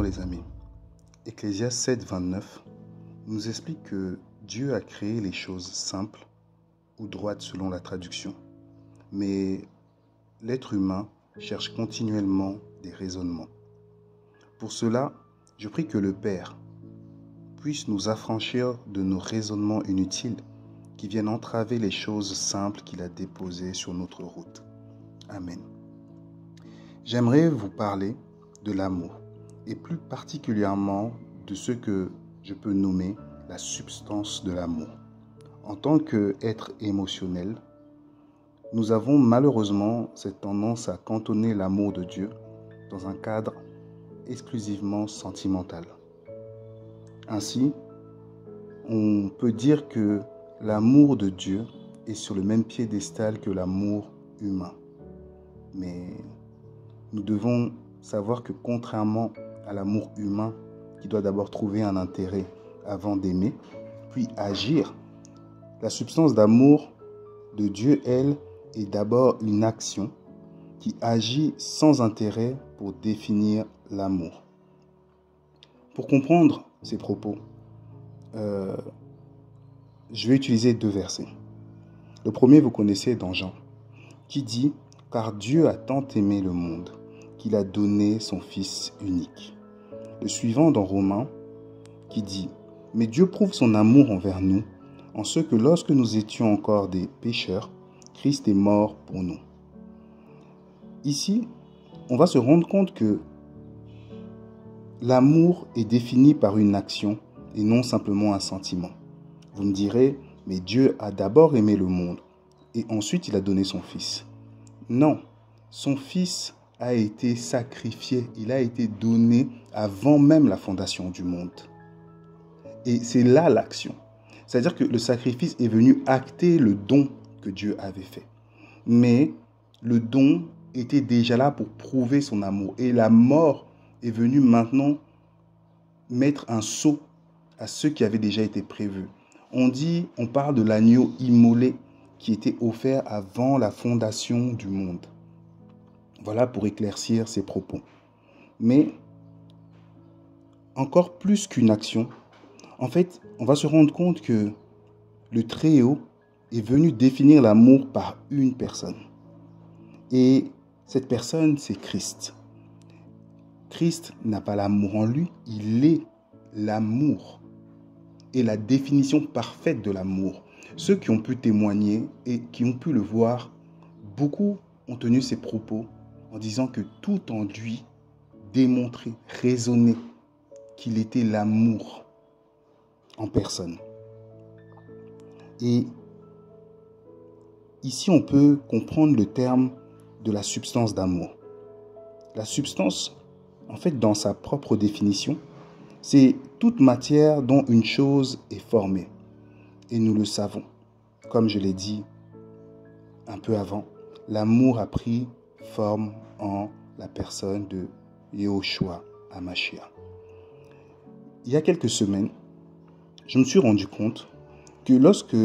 les amis. Ecclésiaste 7, 29 nous explique que Dieu a créé les choses simples ou droites selon la traduction. Mais l'être humain cherche continuellement des raisonnements. Pour cela, je prie que le Père puisse nous affranchir de nos raisonnements inutiles qui viennent entraver les choses simples qu'il a déposées sur notre route. Amen. J'aimerais vous parler de l'amour, et plus particulièrement de ce que je peux nommer la substance de l'amour. En tant qu'être émotionnel, nous avons malheureusement cette tendance à cantonner l'amour de Dieu dans un cadre exclusivement sentimental. Ainsi, on peut dire que l'amour de Dieu est sur le même piédestal que l'amour humain. Mais nous devons savoir que contrairement à l'amour humain, qui doit d'abord trouver un intérêt avant d'aimer, puis agir, la substance d'amour de Dieu, elle, est d'abord une action qui agit sans intérêt pour définir l'amour. Pour comprendre ces propos, je vais utiliser deux versets. Le premier, vous connaissez dans Jean, qui dit « Car Dieu a tant aimé le monde qu'il a donné son Fils unique ». Le suivant dans Romains, qui dit « Mais Dieu prouve son amour envers nous, en ce que lorsque nous étions encore des pécheurs, Christ est mort pour nous. » Ici, on va se rendre compte que l'amour est défini par une action et non simplement un sentiment. Vous me direz, mais Dieu a d'abord aimé le monde et ensuite il a donné son Fils. Non, son Fils a été sacrifié, il a été donné avant même la fondation du monde. Et c'est là l'action. C'est-à-dire que le sacrifice est venu acter le don que Dieu avait fait. Mais le don était déjà là pour prouver son amour. Et la mort est venue maintenant mettre un sceau à ce qui avait déjà été prévu. On parle de l'agneau immolé qui était offert avant la fondation du monde. Voilà pour éclaircir ces propos. Mais encore plus qu'une action, en fait, on va se rendre compte que le Très-Haut est venu définir l'amour par une personne. Et cette personne, c'est Christ. Christ n'a pas l'amour en lui, il est l'amour et la définition parfaite de l'amour. Ceux qui ont pu témoigner et qui ont pu le voir, beaucoup ont tenu ces propos en disant que tout en lui démontrait, raisonnait qu'il était l'amour en personne. Et ici, on peut comprendre le terme de la substance d'amour. La substance, en fait, dans sa propre définition, c'est toute matière dont une chose est formée. Et nous le savons. Comme je l'ai dit un peu avant, l'amour a pris forme en la personne de Yehoshua HaMashiach. Il y a quelques semaines, je me suis rendu compte que lorsque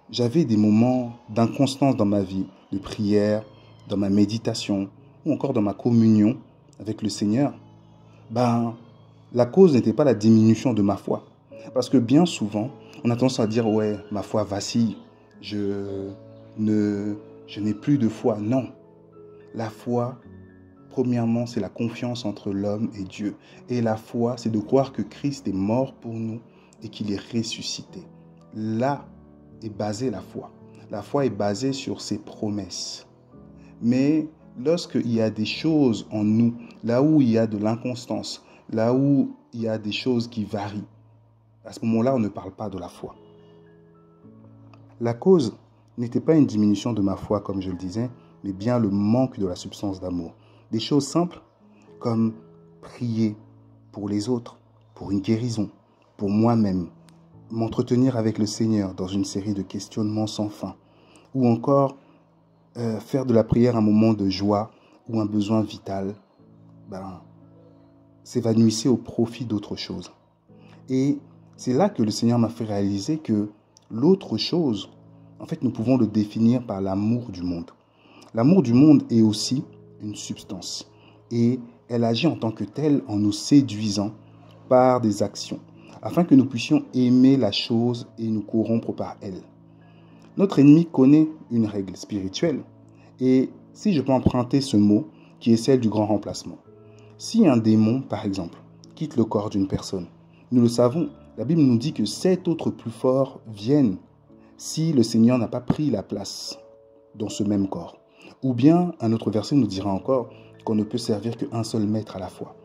j'avais des moments d'inconstance dans ma vie, de prière, dans ma méditation ou encore dans ma communion avec le Seigneur, la cause n'était pas la diminution de ma foi. Parce que bien souvent, on a tendance à dire « ouais, ma foi vacille, je n'ai plus de foi ». Non, la foi, premièrement, c'est la confiance entre l'homme et Dieu. Et la foi, c'est de croire que Christ est mort pour nous et qu'il est ressuscité. Là est basée la foi. La foi est basée sur ses promesses. Mais lorsqu'il y a des choses en nous, là où il y a de l'inconstance, là où il y a des choses qui varient, à ce moment-là, on ne parle pas de la foi. La cause n'était pas une diminution de ma foi, comme je le disais, mais bien le manque de la substance d'amour. Des choses simples comme prier pour les autres, pour une guérison, pour moi-même, m'entretenir avec le Seigneur dans une série de questionnements sans fin, ou encore faire de la prière un moment de joie ou un besoin vital, s'évanouissait au profit d'autre chose. Et c'est là que le Seigneur m'a fait réaliser que l'autre chose, en fait, nous pouvons le définir par l'amour du monde. L'amour du monde est aussi une substance et elle agit en tant que telle en nous séduisant par des actions, afin que nous puissions aimer la chose et nous corrompre par elle. Notre ennemi connaît une règle spirituelle, et si je peux emprunter ce mot, qui est celle du grand remplacement. Si un démon, par exemple, quitte le corps d'une personne, nous le savons, la Bible nous dit que 7 autres plus forts viennent si le Seigneur n'a pas pris la place dans ce même corps. Ou bien, un autre verset nous dira encore qu'on ne peut servir qu'un seul maître à la fois.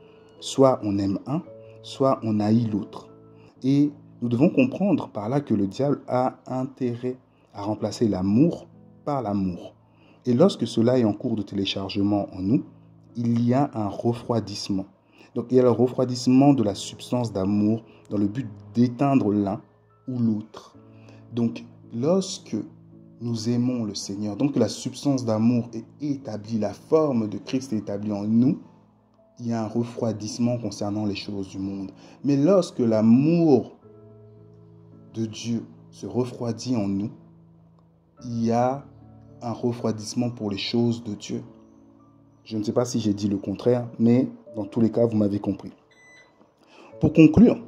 Soit on aime un, soit on haït l'autre. Et nous devons comprendre par là que le diable a intérêt à remplacer l'amour par l'amour. Et lorsque cela est en cours de téléchargement en nous, il y a un refroidissement. Donc il y a le refroidissement de la substance d'amour dans le but d'éteindre l'un ou l'autre. Donc lorsque nous aimons le Seigneur, donc la substance d'amour est établie, la forme de Christ est établie en nous, il y a un refroidissement concernant les choses du monde. Mais lorsque l'amour de Dieu se refroidit en nous, il y a un refroidissement pour les choses de Dieu. Je ne sais pas si j'ai dit le contraire, mais dans tous les cas, vous m'avez compris. Pour conclure,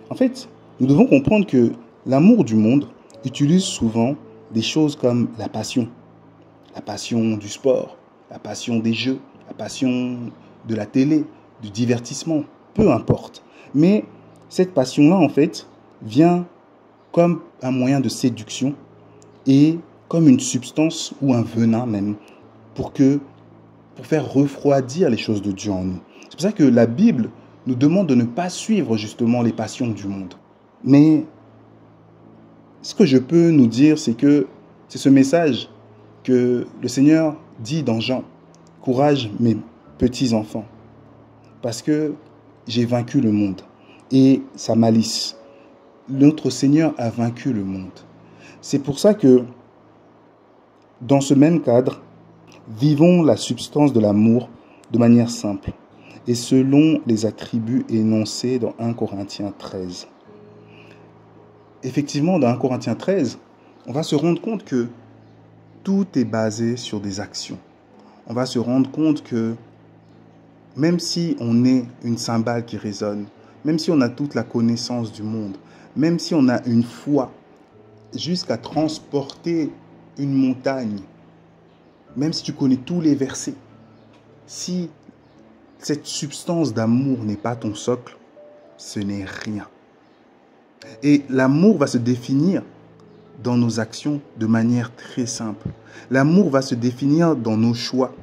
en fait, nous devons comprendre que l'amour du monde utilise souvent des choses comme la passion du sport, la passion des jeux, la passion de la télé, du divertissement, peu importe. Mais cette passion-là, en fait, vient comme un moyen de séduction et comme une substance ou un venin même pour faire refroidir les choses de Dieu en nous. C'est pour ça que la Bible nous demande de ne pas suivre justement les passions du monde. Mais ce que je peux nous dire, c'est que c'est ce message que le Seigneur dit dans Jean. Courage mes petits enfants, parce que j'ai vaincu le monde et sa malice. Notre Seigneur a vaincu le monde. C'est pour ça que dans ce même cadre, vivons la substance de l'amour de manière simple et selon les attributs énoncés dans 1 Corinthiens 13. Effectivement, dans 1 Corinthiens 13, on va se rendre compte que tout est basé sur des actions. On va se rendre compte que même si on est une cymbale qui résonne, même si on a toute la connaissance du monde, même si on a une foi jusqu'à transporter une montagne, même si tu connais tous les versets, si cette substance d'amour n'est pas ton socle, ce n'est rien. Et l'amour va se définir dans nos actions de manière très simple. L'amour va se définir dans nos choix,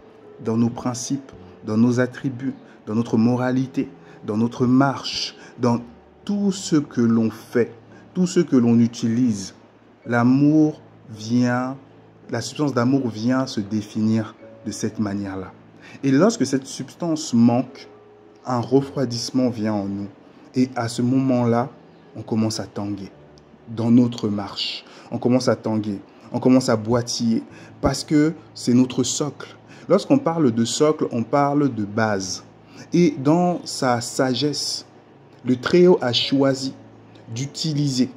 dans nos principes, dans nos attributs, dans notre moralité, dans notre marche, dans tout ce que l'on fait, tout ce que l'on utilise. L'amour vient, la substance d'amour vient se définir de cette manière-là. Et lorsque cette substance manque, un refroidissement vient en nous. Et à ce moment-là, on commence à tanguer dans notre marche. On commence à tanguer, on commence à boitiller parce que c'est notre socle. Lorsqu'on parle de socle, on parle de base. Et dans sa sagesse, le Très-Haut a choisi d'utiliser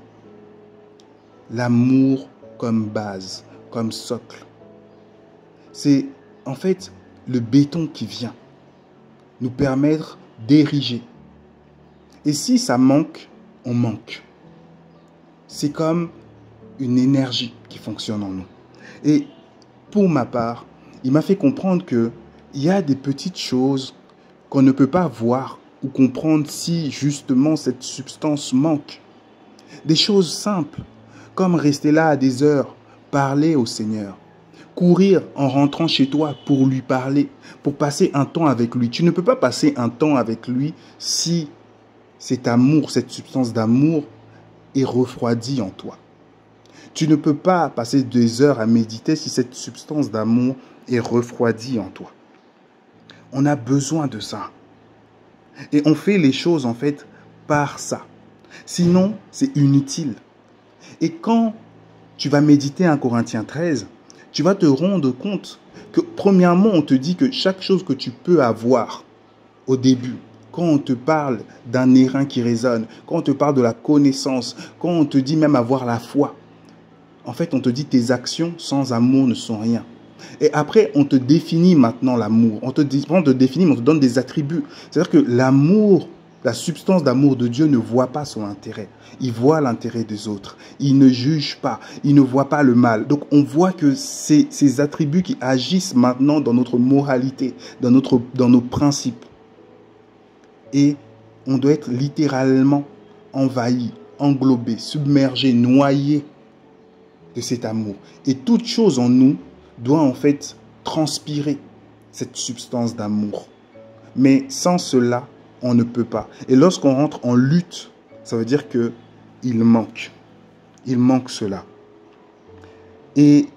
l'amour comme base, comme socle. C'est en fait le béton qui vient nous permettre d'ériger. Et si ça manque, on manque. C'est comme une énergie qui fonctionne en nous. Et pour ma part, il m'a fait comprendre qu'il y a des petites choses qu'on ne peut pas voir ou comprendre si justement cette substance manque. Des choses simples, comme rester là à des heures, parler au Seigneur, courir en rentrant chez toi pour lui parler, pour passer un temps avec lui. Tu ne peux pas passer un temps avec lui si cet amour, cette substance d'amour est refroidie en toi. Tu ne peux pas passer des heures à méditer si cette substance d'amour est refroidie en toi. On a besoin de ça. Et on fait les choses en fait par ça. Sinon, c'est inutile. Et quand tu vas méditer 1 Corinthiens 13, tu vas te rendre compte que premièrement, on te dit que chaque chose que tu peux avoir au début, quand on te parle d'un airain qui résonne, quand on te parle de la connaissance, quand on te dit même avoir la foi, en fait, on te dit tes actions sans amour ne sont rien. Et après, on te définit maintenant l'amour. On te définit, mais on te donne des attributs. C'est-à-dire que l'amour, la substance d'amour de Dieu ne voit pas son intérêt. Il voit l'intérêt des autres. Il ne juge pas. Il ne voit pas le mal. Donc, on voit que c'est ces attributs qui agissent maintenant dans notre moralité, dans nos principes. Et on doit être littéralement envahi, englobé, submergé, noyé de cet amour. Et toute chose en nous doit en fait transpirer cette substance d'amour. Mais sans cela, on ne peut pas. Et lorsqu'on rentre en lutte, ça veut dire qu'il manque. Il manque cela. Et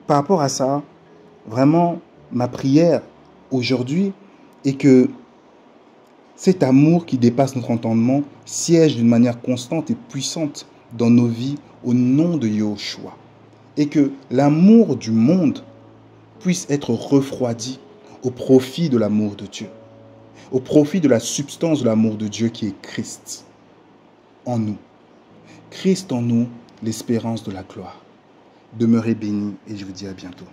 par rapport à ça, vraiment, ma prière aujourd'hui est que cet amour qui dépasse notre entendement siège d'une manière constante et puissante dans nos vies au nom de Yahushua. Et que l'amour du monde puisse être refroidi au profit de l'amour de Dieu, au profit de la substance de l'amour de Dieu qui est Christ en nous. Christ en nous, l'espérance de la gloire. Demeurez bénis et je vous dis à bientôt.